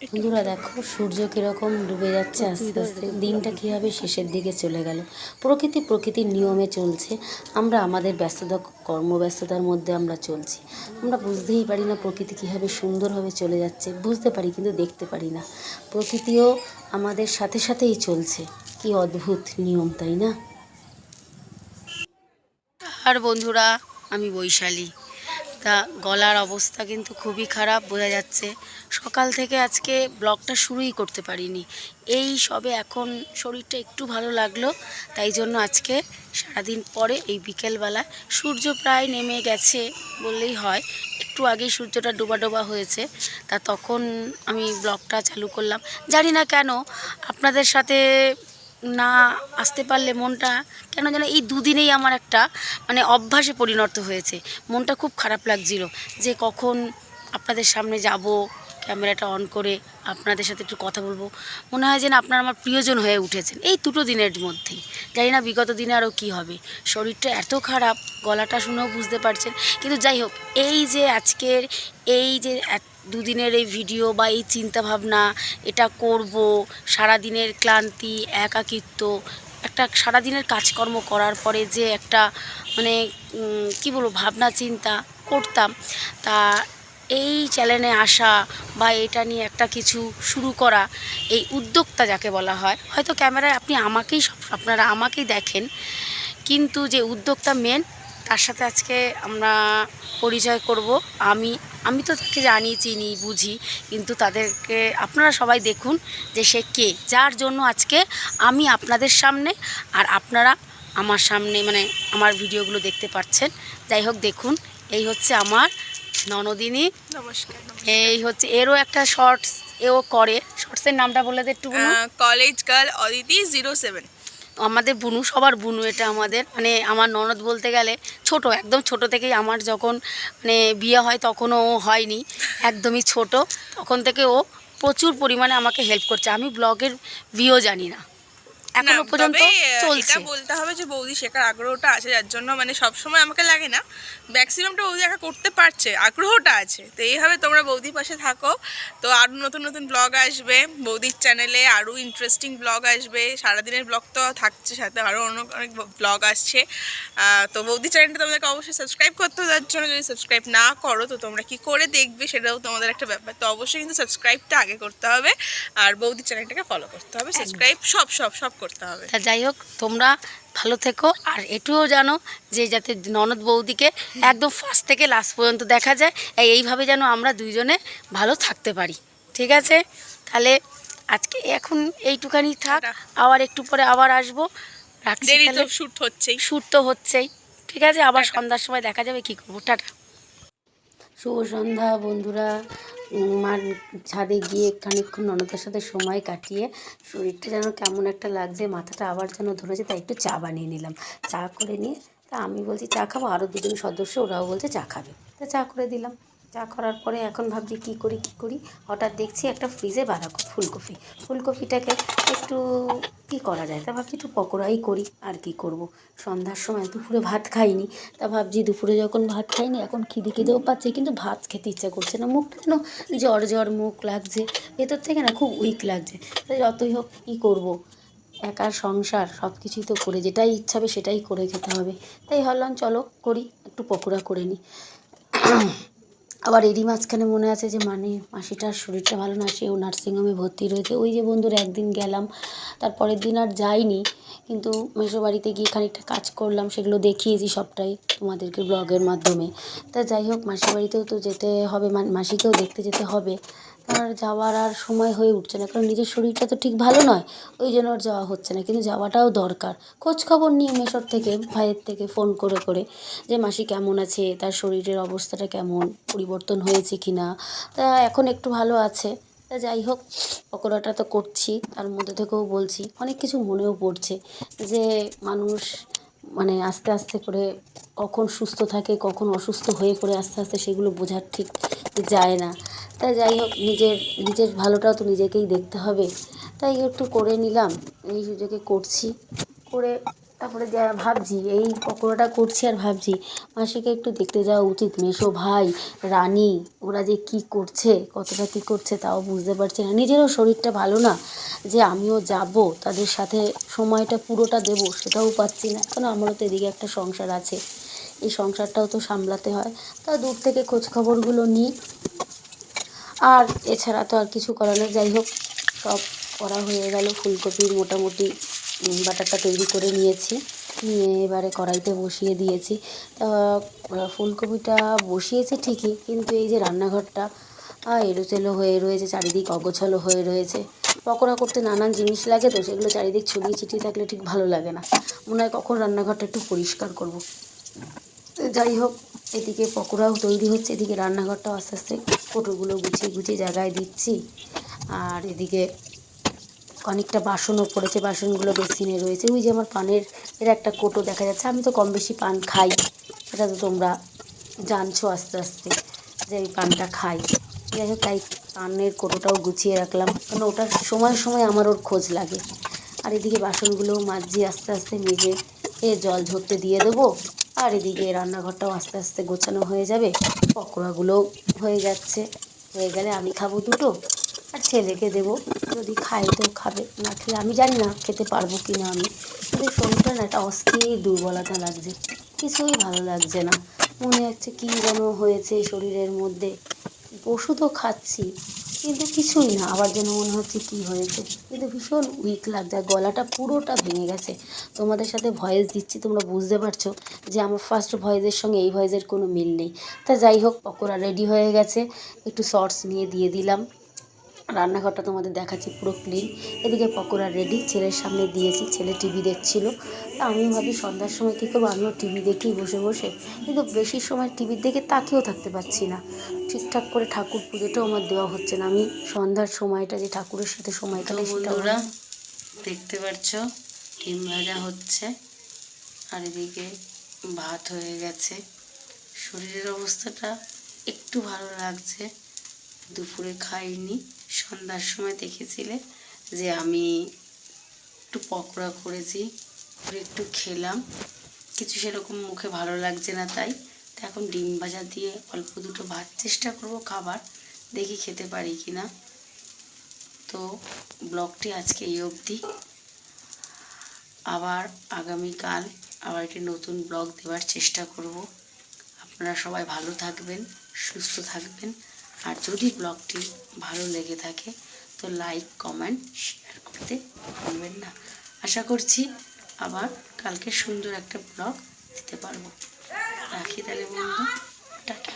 বন্ধুরা দেখো সূর্য কীরকম ডুবে যাচ্ছে আস্তে আস্তে, দিনটা কীভাবে শেষের দিকে চলে গেল। প্রকৃতির নিয়মে চলছে, আমরা আমাদের ব্যস্ততা কর্মব্যস্ততার মধ্যে আমরা চলছি। আমরা বুঝতেই পারি না প্রকৃতি কীভাবে সুন্দরভাবে চলে যাচ্ছে, বুঝতে পারি কিন্তু দেখতে পারি না। প্রকৃতিও আমাদের সাথে সাথেই চলছে, কি অদ্ভুত নিয়ম, তাই না? আর বন্ধুরা, আমি বৈশালী। তা গলার অবস্থা কিন্তু খুবই খারাপ, বোঝা যাচ্ছে। সকাল থেকে আজকে ব্লগটা শুরুই করতে পারিনি, এই সবে এখন শরীরটা একটু ভালো লাগলো, তাই জন্য আজকে সারাদিন পরে এই বিকেলবেলা সূর্য প্রায় নেমে গেছে বললেই হয়, একটু আগেই সূর্যটা ডোবা ডোবা হয়েছে, তা তখন আমি ব্লগটা চালু করলাম। জানি না কেন আপনাদের সাথে না আসতে পারলে মনটা কেন যেন এই দুদিনেই আমার একটা অভ্যাসে পরিণত হয়েছে। মনটা খুব খারাপ লাগছিল যে কখন আপনাদের সামনে যাব, ক্যামেরাটা অন করে আপনাদের সাথে একটু কথা বলবো। মনে হয় যেন আপনারা আমার প্রিয়জন হয়ে উঠেছেন এই দুটো দিনের মধ্যেই। জানি না বিগত দিনে আরও কী হবে, শরীরটা এত খারাপ, গলাটা শুনেও বুঝতে পারছেন। কিন্তু যাই হোক, এই যে আজকের এই যে দুদিনের এই ভিডিও বা এই চিন্তাভাবনা, এটা করব, সারাদিনের ক্লান্তি, একাকিত্ব, একটা সারাদিনের কাজকর্ম করার পরে যে একটা কী বলবো ভাবনা চিন্তা করতাম, তা এই চ্যানেলে আসা বা এটা নিয়ে একটা কিছু শুরু করা, এই উদ্যোক্তা যাকে বলা হয়, হয়তো ক্যামেরায় আপনারা আমাকেই দেখেন, কিন্তু যে উদ্যোক্তা মেন, তার সাথে আজকে আমরা পরিচয় করব। আমি তো তাকে জানি, চিনি, বুঝি, কিন্তু তাদেরকে আপনারা সবাই দেখুন যে সে কে, যার জন্য আজকে আমি আপনাদের সামনে আর আপনারা আমার সামনে আমার ভিডিওগুলো দেখতে পাচ্ছেন। যাই হোক, দেখুন, এই হচ্ছে আমার ননদিনী। নমস্কার। এই হচ্ছে এরও একটা শর্টস এও করে, শর্টসের নামটা বলে দে একটু। College girl Aditi 07। আমাদের বুনু, সবার বুনু এটা আমাদের, আমার ননদ বলতে গেলে ছোট, একদম ছোট থেকেই। আমার যখন বিয়ে হয় তখনও ও হয়নি, একদমই ছোট, তখন থেকে ও প্রচুর পরিমাণে আমাকে হেল্প করছে। আমি ব্লগের ভিও জানি না, এখনো পর্যন্ত চলছে। এটা বলতে হবে যে বৌদি শেখার আগ্রহটা আছে, যার জন্য সবসময় আমাকে লাগে না, ম্যাক্সিমামটা বৌদি একা করতে পারছে, আগ্রহটা আছে। তো এইভাবে তোমরা বৌদির পাশে থাকো, তো আরও নতুন নতুন ব্লগ আসবে বৌদির চ্যানেলে, আরও ইন্টারেস্টিং ব্লগ আসবে। সারাদিনের ব্লগ তো থাকছে, সাথে আরও অনেক ব্লগ আসছে। তো বৌদির চ্যানেলটা তোমাদেরকে অবশ্যই সাবস্ক্রাইব করতে হবে, যার জন্য যদি সাবস্ক্রাইব না করো তো তোমরা কি করে দেখবে, সেটাও তোমাদের একটা ব্যাপার। তো অবশ্যই কিন্তু সাবস্ক্রাইবটা আগে করতে হবে, আর বৌদির চ্যানেলটাকে ফলো করতে হবে, সাবস্ক্রাইব সব করতে হবে। তা যাই হোক, তোমরা ভালো থেকো, আর এটুও জানো যে যাতে ননদ বৌদিকে একদম ফার্স্ট থেকে লাস্ট পর্যন্ত দেখা যায়, এইভাবে যেন আমরা দুইজনে ভালো থাকতে পারি। ঠিক আছে, তাহলে আজকে এখন এইটুখানি থাক, আবার একটু পরে আবার আসবো। রাখছি, শ্যুট তো হচ্ছেই। ঠিক আছে, আবার সন্ধ্যার সময় দেখা যাবে কি করবো। টাটা। শুভ সন্ধ্যা বন্ধুরা। মার ছাদে গিয়ে খানিকক্ষণ ননদের সাথে সময় কাটিয়ে শরীরটা যেন কেমন একটা লাগছে, মাথাটা আবার যেন ধরেছে, তাই একটু চা বানিয়ে নিলাম। চা করে নিয়ে তা আমি বলছি চা খাবো, আরও দুজন সদস্য ওরাও বলছে চা খাবে, তা চা করে দিলাম। চা করার পরে এখন ভাবছি কী করি, হঠাৎ দেখছি একটা ফ্রিজে ফুলকপিটাকে একটু কী করা যায়, তা ভাবছি একটু পকোড়াই করি, আর কি করব। সন্ধ্যার সময় দুপুরে ভাত খাইনি, তা ভাবছি দুপুরে যখন ভাত খাইনি, এখন খিদেও পাচ্ছে, কিন্তু ভাত খেতে ইচ্ছা করছে না, মুখটা যেন জ্বর মুখ লাগছে, ভেতর থেকে না খুব উইক লাগছে। তাই যতই হোক কী করব, একার সংসার, সব কিছুই তো করে যেটাই ইচ্ছা হবে সেটাই করে খেতে হবে। তাই ভাবলাম চলো করি, একটু পকোড়া করে নিই। আবার এরই মাঝখানে মনে আছে যে মাসিটার শরীরটা ভালো না, সেও নার্সিংহোমে ভর্তি রয়েছে। ওই যে বন্ধুরা একদিন গেলাম, তারপরের দিন আর যাইনি, কিন্তু মেসোবাড়িতে গিয়ে খানিকটা কাজ করলাম, সেগুলো দেখিয়েছি সবটাই তোমাদেরকে ব্লগের মাধ্যমে। তা যাই হোক, মাসির বাড়িতেও তো যেতে হবে, মাসিকেও দেখতে যেতে হবে। আর যাওয়ার আর সময় হয়ে উঠছে না, কারণ নিজের শরীরটা তো ঠিক ভালো নয়, ওই জন্য আর যাওয়া হচ্ছে না। কিন্তু যাওয়াটাও দরকার, খোঁজখবর নিয়ে মেসোর থেকে, ভাইয়ের থেকে ফোন করে যে মাসি কেমন আছে, তার শরীরের অবস্থাটা কেমন, পরিবর্তন হয়েছে কি না। তা এখন একটু ভালো আছে। তা যাই হোক, পকোড়াটা তো করছি, তার মধ্যে থেকেও বলছি, অনেক কিছু মনেও পড়ছে যে মানুষ আস্তে আস্তে করে কখন সুস্থ থাকে, কখন অসুস্থ হয়ে পড়ে আস্তে আস্তে, সেগুলো বোঝার ঠিক যায় না। তাই যাই হোক, নিজের ভালোটাও তো নিজেকেই দেখতে হবে, তাই একটু করে নিলাম, এই সুযোগে করছি, করে তারপরে যা ভাবছি এই পকোড়াটা করছি আর ভাবছি মাসিকে একটু দেখতে যাওয়া উচিত, মেসো ভাই রানী ওরা যে কি করছে, কতটা কি করছে তাও বুঝতে পারছি না। নিজেরও শরীরটা ভালো না যে আমিও যাব তাদের সাথে সময়টা পুরোটা দেব, সেটাও পাচ্ছি না। কারণ আমারও তো এদিকে একটা সংসার আছে, এই সংসারটাও তো সামলাতে হয়। তা দূর থেকে খোঁজখবরগুলো নিই, আর এছাড়া তো আর কিছু করার নেই। যাই হোক, সব করা হয়ে গেল। ফুলকপির মোটামুটি বাটারটা তৈরি করে নিয়েছি, নিয়ে এবারে কড়াইতে বসিয়ে দিয়েছি। তা ফুলকপিটা বসিয়েছি ঠিকই, কিন্তু এই যে রান্নাঘরটা এলোচেলো হয়ে রয়েছে, চারিদিক অগোছালো হয়ে রয়েছে। পকোড়া করতে নানান জিনিস লাগে, তো সেগুলো চারিদিক ছড়িয়ে ছিটিয়ে থাকলে ঠিক ভালো লাগে না। মনে হয় কখন রান্নাঘরটা একটু পরিষ্কার করব। তো যাই হোক, এদিকে পকোড়াও তৈরি হচ্ছে, এদিকে রান্নাঘরটাও আস্তে আস্তে কৌটোগুলো গুছিয়ে গুছিয়ে জায়গায় দিচ্ছি। আর এদিকে অনেকটা বাসনও পড়েছে, বাসনগুলো বেসিনে রয়েছে। ওই যে আমার পানের একটা কৌটো দেখা যাচ্ছে, আমি তো কম বেশি পান খাই, সেটা তো তোমরা জানছো আস্তে আস্তে যে আমি পানটা খাই। যাই হোক, তাই পানের কৌটোটাও গুছিয়ে রাখলাম, কারণ ওটার সময় সময় আমার ওর খোঁজ লাগে। আর এদিকে বাসনগুলোও মাজি আস্তে আস্তে, মেজে জল ঝরতে দিয়ে দেবো। আর এদিকে রান্নাঘরটাও আস্তে আস্তে গোছানো হয়ে যাবে। পকোড়াগুলোও হয়ে যাচ্ছে, হয়ে গেলে আমি খাবো দুটো, আর ছেলেকে দেবো, যদি খায় তো খাবে, না খেলে আমি জানি না খেতে পারবো কি না আমি। কিন্তু শরীরটা না একটা অস্থির দুর্বলতা লাগছে, কিছুই ভালো লাগছে না। মনে হচ্ছে কী যেন হয়েছে শরীরের মধ্যে। ওষুধও খাচ্ছি কিন্তু কিছুই না, আবার যেন মনে হচ্ছে কী হয়েছে, কিন্তু ভীষণ উইক লাগছে, আর গলাটা পুরোটা ভেঙে গেছে। তোমাদের সাথে ভয়েস দিচ্ছি, তোমরা বুঝতে পারছো যে আমার ফার্স্ট ভয়েসের সঙ্গে এই ভয়েসের কোনো মিল নেই। তা যাই হোক, পকোড়া রেডি হয়ে গেছে, একটু শর্টস নিয়ে দিয়ে দিলাম। রান্নাঘরটা তোমাদের দেখাচ্ছি পুরো ক্লিন। এদিকে পকোড়া রেডি, ছেলের সামনে দিয়েছি, ছেলে টিভি দেখছিল। তা আমিও ভাবি সন্ধ্যার সময় কী করবো, আমিও টিভি দেখি বসে বসে, কিন্তু বেশি সময় টিভির দিকে তাকিয়েও থাকতে পারছি না। ঠিকঠাক করে ঠাকুর পুজোটাও আমার দেওয়া হচ্ছে না, আমি সন্ধ্যার সময়টা যে ঠাকুরের সাথে সময় কাটাই সেটাও বন্ধুরা দেখতে পাচ্ছ ডিম ভাজা হচ্ছে, আর এদিকে ভাত হয়ে গেছে। শরীরের অবস্থাটা একটু ভালো লাগছে, দুপুরে খাইনি। সন্ধ্যার সময় দেখেছিলে যে আমি একটু পকোড়া করেছি, করে একটু খেলাম, কিছু সেরকম মুখে ভালো লাগছে না, তাই তো এখন ডিম ভাজা দিয়ে অল্প দুটো ভাত চেষ্টা করব খাবার, দেখি খেতে পারি কি না। তো ব্লগটি আজকে এই অবধি, আবার আগামীকাল আবার একটি নতুন ব্লগ দেওয়ার চেষ্টা করব। আপনারা সবাই ভালো থাকবেন, সুস্থ থাকবেন, আর যদি ব্লগটি ভালো লেগে থাকে তো লাইক কমেন্ট শেয়ার করতে ভুলবেন না। আশা করছি আবার কালকে সুন্দর একটা ব্লগ দিতে পারবো। রাখি তাহলে বন্ধু, টাটা।